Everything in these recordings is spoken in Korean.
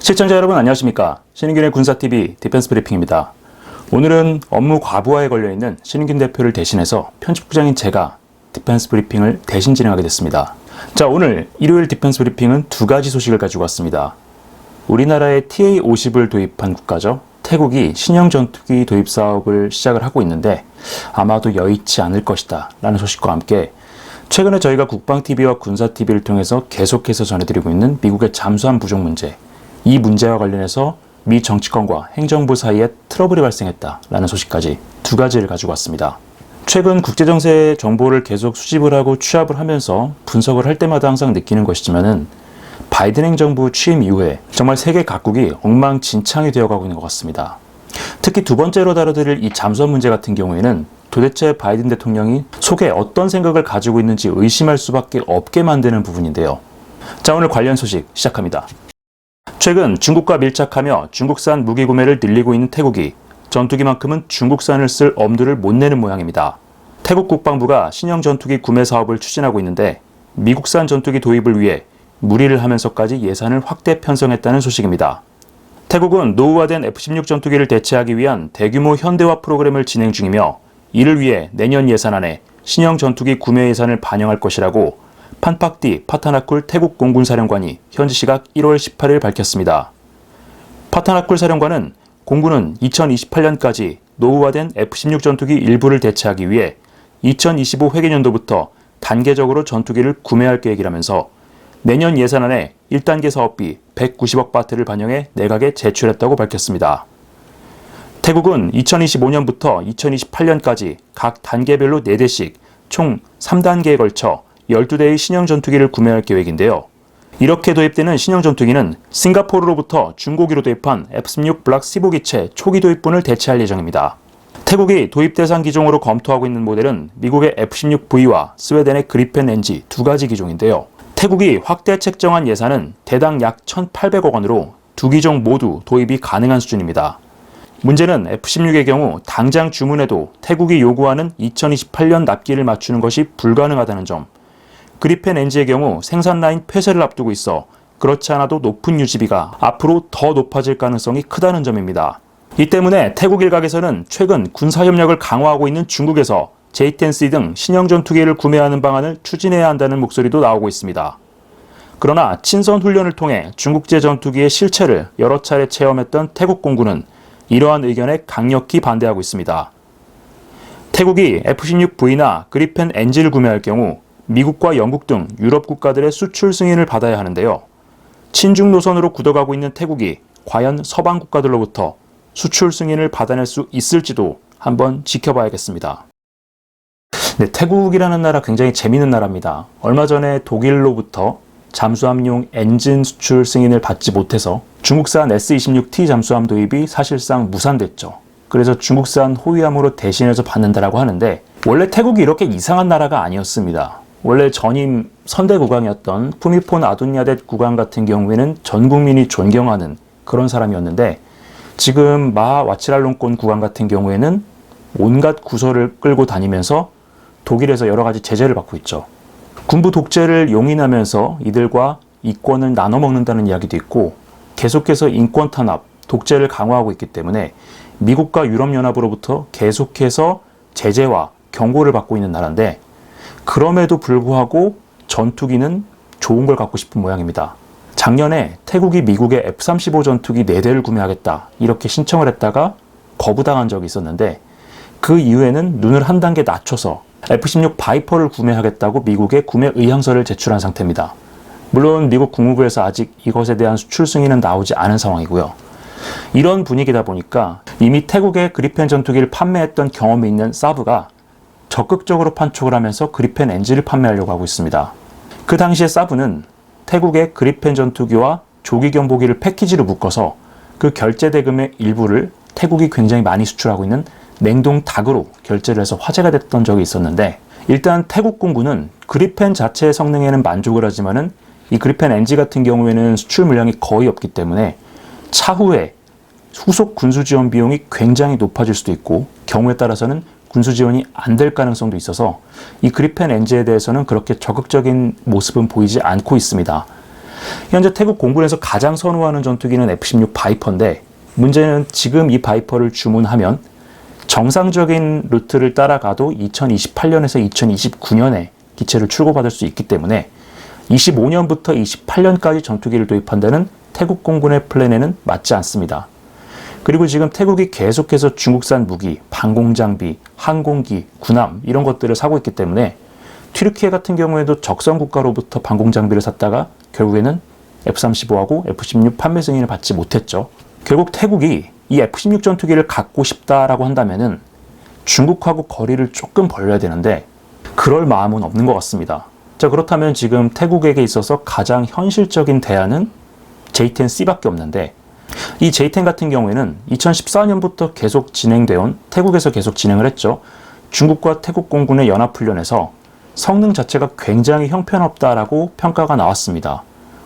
시청자 여러분 안녕하십니까. 신인균의 군사TV 디펜스 브리핑입니다. 오늘은 업무 과부하에 걸려있는 신인균 대표를 대신해서 편집국장인 제가 디펜스 브리핑을 대신 진행하게 됐습니다. 자, 오늘 일요일 디펜스 브리핑은 두 가지 소식을 가지고 왔습니다. 우리나라에 TA-50을 도입한 국가죠. 태국이 신형 전투기 도입 사업을 시작을 하고 있는데 아마도 여의치 않을 것이다 라는 소식과 함께 최근에 저희가 국방TV와 군사TV를 통해서 계속해서 전해드리고 있는 미국의 잠수함 부족 문제, 이 문제와 관련해서 미 정치권과 행정부 사이에 트러블이 발생했다라는 소식까지 두 가지를 가지고 왔습니다. 최근 국제정세 정보를 계속 수집을 하고 취합을 하면서 분석을 할 때마다 항상 느끼는 것이지만은 바이든 행정부 취임 이후에 정말 세계 각국이 엉망진창이 되어가고 있는 것 같습니다. 특히 두 번째로 다뤄드릴 이 잠수함 문제 같은 경우에는 도대체 바이든 대통령이 속에 어떤 생각을 가지고 있는지 의심할 수밖에 없게 만드는 부분인데요. 자, 오늘 관련 소식 시작합니다. 최근 중국과 밀착하며 중국산 무기 구매를 늘리고 있는 태국이 전투기만큼은 중국산을 쓸 엄두를 못 내는 모양입니다. 태국 국방부가 신형 전투기 구매 사업을 추진하고 있는데 미국산 전투기 도입을 위해 무리를 하면서까지 예산을 확대 편성했다는 소식입니다. 태국은 노후화된 F-16 전투기를 대체하기 위한 대규모 현대화 프로그램을 진행 중이며 이를 위해 내년 예산안에 신형 전투기 구매 예산을 반영할 것이라고 판팍디 파타나쿨 태국 공군 사령관이 현지 시각 1월 18일 밝혔습니다. 파타나쿨 사령관은 공군은 2028년까지 노후화된 F-16 전투기 일부를 대체하기 위해 2025 회계년도부터 단계적으로 전투기를 구매할 계획이라면서 내년 예산안에 1단계 사업비 190억 바트를 반영해 내각에 제출했다고 밝혔습니다. 태국은 2025년부터 2028년까지 각 단계별로 4대씩 총 3단계에 걸쳐 12대의 신형 전투기를 구매할 계획인데요. 이렇게 도입되는 신형 전투기는 싱가포르로부터 중고기로 도입한 F-16 블락 15기체 초기 도입분을 대체할 예정입니다. 태국이 도입 대상 기종으로 검토하고 있는 모델은 미국의 F-16V와 스웨덴의 그리펜 NG 두 가지 기종인데요. 태국이 확대 책정한 예산은 대당 약 1,800억 원으로 두 기종 모두 도입이 가능한 수준입니다. 문제는 F-16의 경우 당장 주문해도 태국이 요구하는 2028년 납기를 맞추는 것이 불가능하다는 점, 그리펜 NG의 경우 생산 라인 폐쇄를 앞두고 있어 그렇지 않아도 높은 유지비가 앞으로 더 높아질 가능성이 크다는 점입니다. 이 때문에 태국 일각에서는 최근 군사협력을 강화하고 있는 중국에서 J-10C 등 신형 전투기를 구매하는 방안을 추진해야 한다는 목소리도 나오고 있습니다. 그러나 친선 훈련을 통해 중국제 전투기의 실체를 여러 차례 체험했던 태국 공군은 이러한 의견에 강력히 반대하고 있습니다. 태국이 F-16V나 그리펜 NG를 구매할 경우 미국과 영국 등 유럽 국가들의 수출 승인을 받아야 하는데요. 친중 노선으로 굳어가고 있는 태국이 과연 서방 국가들로부터 수출 승인을 받아낼 수 있을지도 한번 지켜봐야겠습니다. 네, 태국이라는 나라 굉장히 재미있는 나라입니다. 얼마 전에 독일로부터 잠수함용 엔진 수출 승인을 받지 못해서 중국산 S-26T 잠수함 도입이 사실상 무산됐죠. 그래서 중국산 호위함으로 대신해서 받는다라고 하는데 원래 태국이 이렇게 이상한 나라가 아니었습니다. 원래 전임 선대 국왕이었던 푸미폰 아둔야뎃 국왕 같은 경우에는 전 국민이 존경하는 그런 사람이었는데 지금 마 와치랄롱콘 국왕 같은 경우에는 온갖 구설을 끌고 다니면서 독일에서 여러 가지 제재를 받고 있죠. 군부 독재를 용인하면서 이들과 이권을 나눠 먹는다는 이야기도 있고 계속해서 인권 탄압, 독재를 강화하고 있기 때문에 미국과 유럽연합으로부터 계속해서 제재와 경고를 받고 있는 나라인데 그럼에도 불구하고 전투기는 좋은 걸 갖고 싶은 모양입니다. 작년에 태국이 미국의 F-35 전투기 4대를 구매하겠다 이렇게 신청을 했다가 거부당한 적이 있었는데 그 이후에는 눈을 한 단계 낮춰서 F-16 바이퍼를 구매하겠다고 미국에 구매 의향서를 제출한 상태입니다. 물론 미국 국무부에서 아직 이것에 대한 수출 승인은 나오지 않은 상황이고요. 이런 분위기다 보니까 이미 태국에 그리펜 전투기를 판매했던 경험이 있는 사브가 적극적으로 판촉을 하면서 그리펜 NG를 판매하려고 하고 있습니다. 그 당시에 사브는 태국의 그리펜 전투기와 조기 경보기를 패키지로 묶어서 그 결제 대금의 일부를 태국이 굉장히 많이 수출하고 있는 냉동 닭으로 결제를 해서 화제가 됐던 적이 있었는데 일단 태국 공군은 그리펜 자체의 성능에는 만족을 하지만은 이 그리펜 NG 같은 경우에는 수출 물량이 거의 없기 때문에 차후에 후속 군수 지원 비용이 굉장히 높아질 수도 있고 경우에 따라서는 군수 지원이 안 될 가능성도 있어서 이 그리펜 NG에 대해서는 그렇게 적극적인 모습은 보이지 않고 있습니다. 현재 태국 공군에서 가장 선호하는 전투기는 F-16 바이퍼인데 문제는 지금 이 바이퍼를 주문하면 정상적인 루트를 따라가도 2028년에서 2029년에 기체를 출고받을 수 있기 때문에 25년부터 28년까지 전투기를 도입한다는 태국 공군의 플랜에는 맞지 않습니다. 그리고 지금 태국이 계속해서 중국산 무기, 방공장비, 항공기, 군함 이런 것들을 사고 있기 때문에 튀르키예 같은 경우에도 적성 국가로부터 방공장비를 샀다가 결국에는 F-35하고 F-16 판매 승인을 받지 못했죠. 결국 태국이 이 F-16 전투기를 갖고 싶다라고 한다면은 중국하고 거리를 조금 벌려야 되는데 그럴 마음은 없는 것 같습니다. 자, 그렇다면 지금 태국에게 있어서 가장 현실적인 대안은 J-10C밖에 없는데 이 J-10 같은 경우에는 2014년부터 계속 진행되어 온 태국에서 계속 진행을 했죠. 중국과 태국 공군의 연합훈련에서 성능 자체가 굉장히 형편없다라고 평가가 나왔습니다.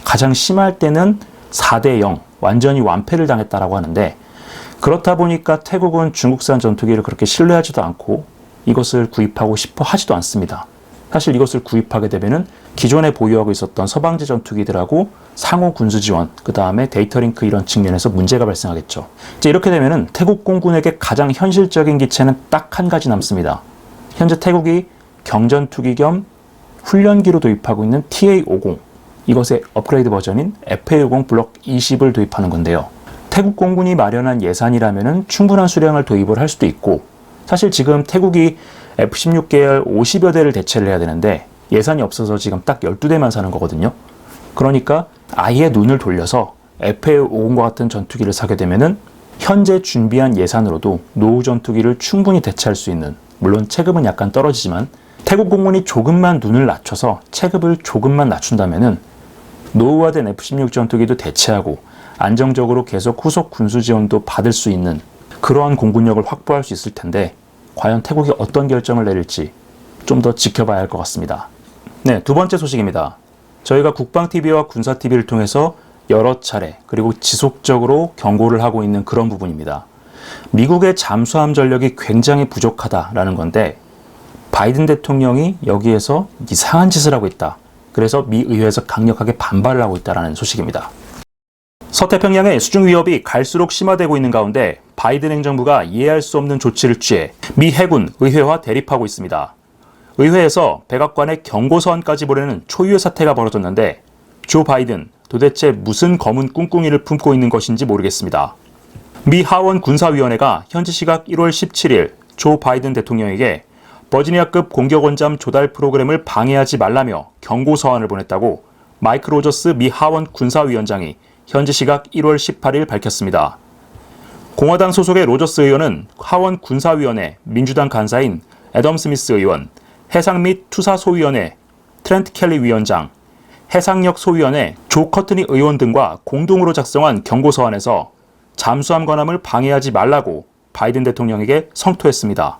가장 심할 때는 4대0 완전히 완패를 당했다라고 하는데 그렇다 보니까 태국은 중국산 전투기를 그렇게 신뢰하지도 않고 이것을 구입하고 싶어 하지도 않습니다. 사실 이것을 구입하게 되면은 기존에 보유하고 있었던 서방제 전투기들하고 상호 군수 지원, 그 다음에 데이터 링크 이런 측면에서 문제가 발생하겠죠. 이제 이렇게 되면은 태국 공군에게 가장 현실적인 기체는 딱 한 가지 남습니다. 현재 태국이 경전투기 겸 훈련기로 도입하고 있는 TA-50, 이것의 업그레이드 버전인 FA-50 블록 20을 도입하는 건데요. 태국 공군이 마련한 예산이라면은 충분한 수량을 도입을 할 수도 있고 사실 지금 태국이 F-16 계열 50여 대를 대체를 해야 되는데 예산이 없어서 지금 딱 12대만 사는 거거든요. 그러니까 아예 눈을 돌려서 FA-50과 같은 전투기를 사게 되면은 현재 준비한 예산으로도 노후 전투기를 충분히 대체할 수 있는, 물론 체급은 약간 떨어지지만 태국 공군이 조금만 눈을 낮춰서 체급을 조금만 낮춘다면은 노후화된 F-16 전투기도 대체하고 안정적으로 계속 후속 군수 지원도 받을 수 있는 그러한 공군력을 확보할 수 있을 텐데 과연 태국이 어떤 결정을 내릴지 좀 더 지켜봐야 할 것 같습니다. 네, 두 번째 소식입니다. 저희가 국방TV와 군사TV를 통해서 여러 차례 그리고 지속적으로 경고를 하고 있는 그런 부분입니다. 미국의 잠수함 전력이 굉장히 부족하다라는 건데 바이든 대통령이 여기에서 이상한 짓을 하고 있다. 그래서 미 의회에서 강력하게 반발을 하고 있다는 소식입니다. 서태평양의 수중 위협이 갈수록 심화되고 있는 가운데 바이든 행정부가 이해할 수 없는 조치를 취해 미 해군 의회와 대립하고 있습니다. 의회에서 백악관에 경고서한까지 보내는 초유의 사태가 벌어졌는데 조 바이든 도대체 무슨 검은 꿍꿍이를 품고 있는 것인지 모르겠습니다. 미 하원 군사위원회가 현지 시각 1월 17일 조 바이든 대통령에게 버지니아급 공격원잠 조달 프로그램을 방해하지 말라며 경고서한을 보냈다고 마이크 로저스 미 하원 군사위원장이 현지 시각 1월 18일 밝혔습니다. 공화당 소속의 로저스 의원은 하원 군사위원회 민주당 간사인 애덤 스미스 의원, 해상 및 투사 소위원회 트렌트 켈리 위원장, 해상력 소위원회 조 커트니 의원 등과 공동으로 작성한 경고서안에서 잠수함 관함을 방해하지 말라고 바이든 대통령에게 성토했습니다.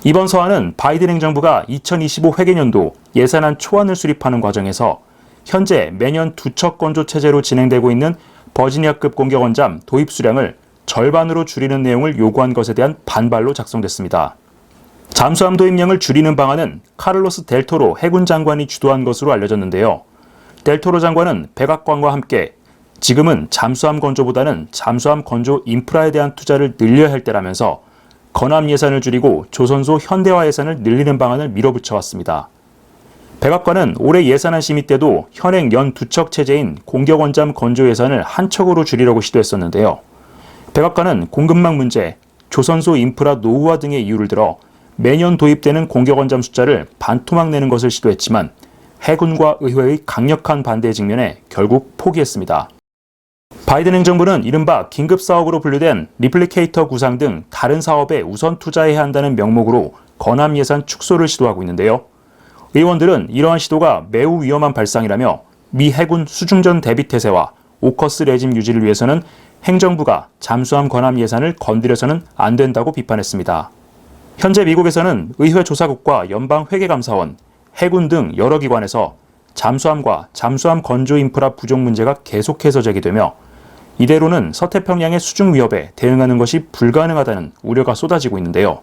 이번 서한은 바이든 행정부가 2025 회계년도 예산안 초안을 수립하는 과정에서 현재 매년 두 척 건조 체제로 진행되고 있는 버지니아급 공격원잠 도입 수량을 절반으로 줄이는 내용을 요구한 것에 대한 반발로 작성됐습니다. 잠수함 도입량을 줄이는 방안은 카를로스 델토로 해군 장관이 주도한 것으로 알려졌는데요. 델토로 장관은 백악관과 함께 지금은 잠수함 건조보다는 잠수함 건조 인프라에 대한 투자를 늘려야 할 때라면서 건함 예산을 줄이고 조선소 현대화 예산을 늘리는 방안을 밀어붙여왔습니다. 백악관은 올해 예산안 심의 때도 현행 연 두 척 체제인 공격원잠 건조 예산을 한 척으로 줄이려고 시도했었는데요. 백악관은 공급망 문제, 조선소 인프라 노후화 등의 이유를 들어 매년 도입되는 공격원잠 숫자를 반토막 내는 것을 시도했지만 해군과 의회의 강력한 반대에 직면해 결국 포기했습니다. 바이든 행정부는 이른바 긴급사업으로 분류된 리플리케이터 구상 등 다른 사업에 우선 투자해야 한다는 명목으로 건함 예산 축소를 시도하고 있는데요. 의원들은 이러한 시도가 매우 위험한 발상이라며 미 해군 수중전 대비태세와 오커스 레짐 유지를 위해서는 행정부가 잠수함 건함 예산을 건드려서는 안 된다고 비판했습니다. 현재 미국에서는 의회 조사국과 연방회계감사원, 해군 등 여러 기관에서 잠수함과 잠수함 건조 인프라 부족 문제가 계속해서 제기되며 이대로는 서태평양의 수중 위협에 대응하는 것이 불가능하다는 우려가 쏟아지고 있는데요.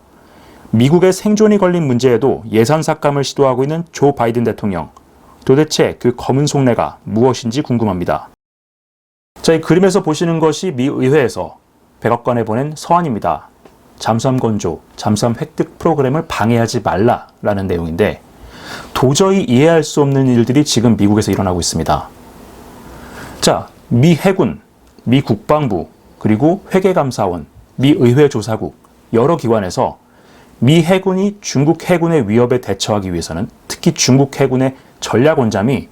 미국의 생존이 걸린 문제에도 예산 삭감을 시도하고 있는 조 바이든 대통령, 도대체 그 검은 속내가 무엇인지 궁금합니다. 자, 이 그림에서 보시는 것이 미 의회에서 백악관에 보낸 서한입니다. 잠수함 건조, 잠수함 획득 프로그램을 방해하지 말라라는 내용인데 도저히 이해할 수 없는 일들이 지금 미국에서 일어나고 있습니다. 자, 미 해군, 미 국방부, 그리고 회계감사원, 미 의회 조사국 여러 기관에서 미 해군이 중국 해군의 위협에 대처하기 위해서는 특히 중국 해군의 전략원잠이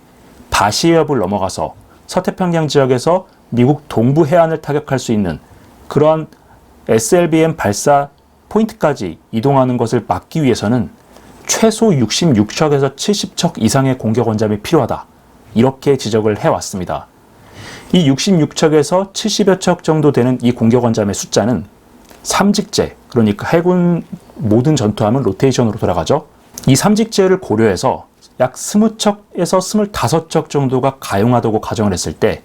바시해협을 넘어가서 서태평양 지역에서 미국 동부 해안을 타격할 수 있는 그러한 SLBM 발사 포인트까지 이동하는 것을 막기 위해서는 최소 66척에서 70척 이상의 공격원잠이 필요하다. 이렇게 지적을 해왔습니다. 이 66척에서 70여 척 정도 되는 이 공격원잠의 숫자는 삼직제, 그러니까 해군 모든 전투함은 로테이션으로 돌아가죠. 이 삼직제를 고려해서 약 20척에서 25척 정도가 가용하다고 가정을 했을 때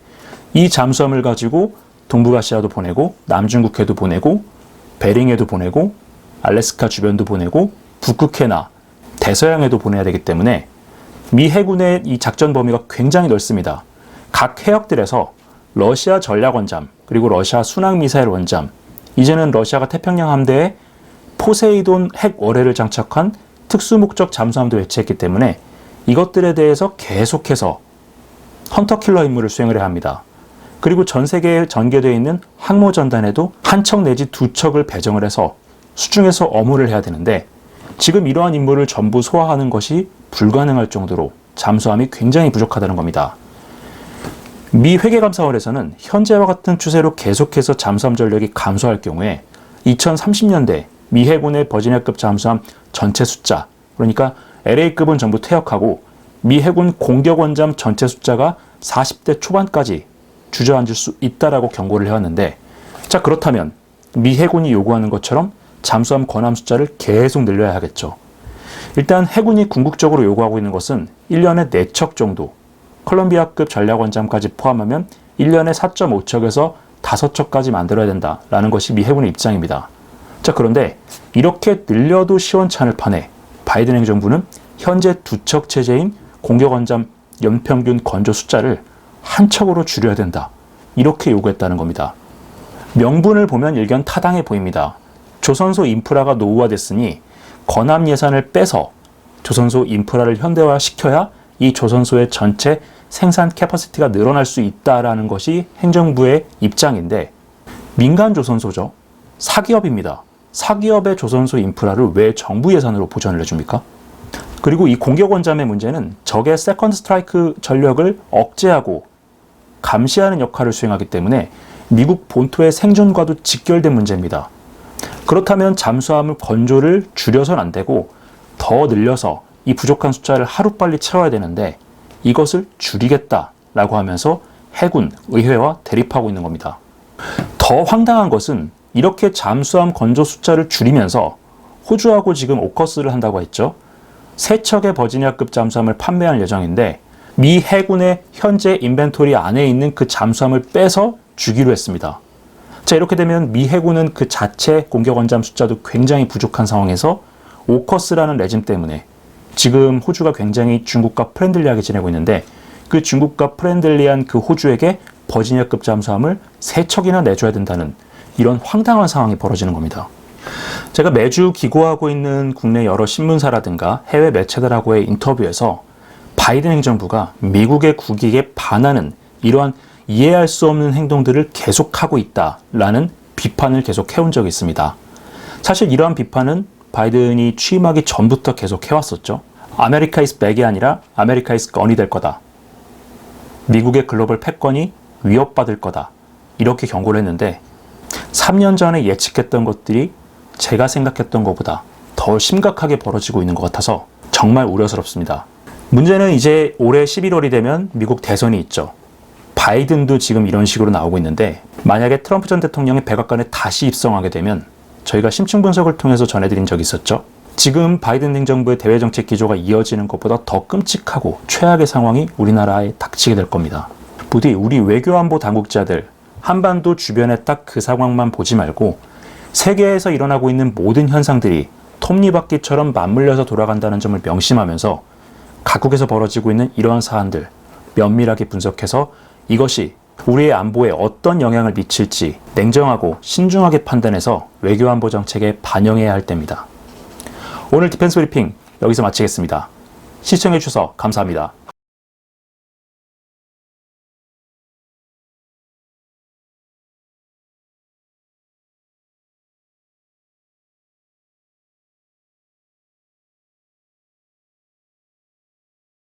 이 잠수함을 가지고 동북아시아도 보내고 남중국해도 보내고 베링해도 보내고 알래스카 주변도 보내고 북극해나 대서양에도 보내야 되기 때문에 미 해군의 이 작전 범위가 굉장히 넓습니다. 각 해역들에서 러시아 전략원잠 그리고 러시아 순항미사일 원잠, 이제는 러시아가 태평양 함대에 포세이돈 핵 월해를 장착한 특수목적 잠수함도 배치했기 때문에 이것들에 대해서 계속해서 헌터킬러 임무를 수행을 해야 합니다. 그리고 전 세계에 전개되어 있는 항모전단에도 한 척 내지 두 척을 배정을 해서 수중에서 어무를 해야 되는데 지금 이러한 임무를 전부 소화하는 것이 불가능할 정도로 잠수함이 굉장히 부족하다는 겁니다. 미 회계감사원에서는 현재와 같은 추세로 계속해서 잠수함 전력이 감소할 경우에 2030년대 미 해군의 버지니아급 잠수함 전체 숫자, 그러니까 LA급은 전부 퇴역하고 미 해군 공격원잠 전체 숫자가 40대 초반까지 주저앉을 수 있다라고 경고를 해왔는데, 자, 그렇다면 미 해군이 요구하는 것처럼 잠수함 건함 숫자를 계속 늘려야 하겠죠. 일단 해군이 궁극적으로 요구하고 있는 것은 1년에 4척 정도, 컬럼비아급 전략원잠까지 포함하면 1년에 4.5척에서 5척까지 만들어야 된다라는 것이 미 해군의 입장입니다. 자, 그런데 이렇게 늘려도 시원찮을 판에 바이든 행정부는 현재 2척 체제인 공격원잠 연평균 건조 숫자를 한 척으로 줄여야 된다. 이렇게 요구했다는 겁니다. 명분을 보면 일견 타당해 보입니다. 조선소 인프라가 노후화됐으니 건함 예산을 빼서 조선소 인프라를 현대화시켜야 이 조선소의 전체 생산 캐퍼시티가 늘어날 수 있다라는 것이 행정부의 입장인데, 민간 조선소죠. 사기업입니다. 사기업의 조선소 인프라를 왜 정부 예산으로 보전을 해줍니까? 그리고 이 공격원잠의 문제는 적의 세컨드 스트라이크 전력을 억제하고 감시하는 역할을 수행하기 때문에 미국 본토의 생존과도 직결된 문제입니다. 그렇다면 잠수함을 건조를 줄여서는 안 되고 더 늘려서 이 부족한 숫자를 하루빨리 채워야 되는데 이것을 줄이겠다라고 하면서 해군, 의회와 대립하고 있는 겁니다. 더 황당한 것은 이렇게 잠수함 건조 숫자를 줄이면서 호주하고 지금 오커스를 한다고 했죠. 3척의 버지니아급 잠수함을 판매할 예정인데 미 해군의 현재 인벤토리 안에 있는 그 잠수함을 빼서 주기로 했습니다. 자, 이렇게 되면 미 해군은 그 자체 공격원잠 숫자도 굉장히 부족한 상황에서 오커스라는 레짐 때문에 지금 호주가 굉장히 중국과 프렌들리하게 지내고 있는데 그 중국과 프렌들리한 그 호주에게 버지니아급 잠수함을 3척이나 내줘야 된다는 이런 황당한 상황이 벌어지는 겁니다. 제가 매주 기고하고 있는 국내 여러 신문사라든가 해외 매체들하고의 인터뷰에서 바이든 행정부가 미국의 국익에 반하는 이러한 이해할 수 없는 행동들을 계속하고 있다라는 비판을 계속 해온 적이 있습니다. 사실 이러한 비판은 바이든이 취임하기 전부터 계속 해왔었죠. 아메리카 이즈 백이 아니라 아메리카 이즈 건이 될 거다. 미국의 글로벌 패권이 위협받을 거다. 이렇게 경고를 했는데 3년 전에 예측했던 것들이 제가 생각했던 것보다 더 심각하게 벌어지고 있는 것 같아서 정말 우려스럽습니다. 문제는 이제 올해 11월이 되면 미국 대선이 있죠. 바이든도 지금 이런 식으로 나오고 있는데 만약에 트럼프 전 대통령이 백악관에 다시 입성하게 되면 저희가 심층 분석을 통해서 전해드린 적이 있었죠. 지금 바이든 행정부의 대외정책 기조가 이어지는 것보다 더 끔찍하고 최악의 상황이 우리나라에 닥치게 될 겁니다. 부디 우리 외교안보 당국자들 한반도 주변에 딱 그 상황만 보지 말고 세계에서 일어나고 있는 모든 현상들이 톱니바퀴처럼 맞물려서 돌아간다는 점을 명심하면서 각국에서 벌어지고 있는 이러한 사안들 면밀하게 분석해서 이것이 우리의 안보에 어떤 영향을 미칠지 냉정하고 신중하게 판단해서 외교안보 정책에 반영해야 할 때입니다. 오늘 디펜스 브리핑 여기서 마치겠습니다. 시청해주셔서 감사합니다.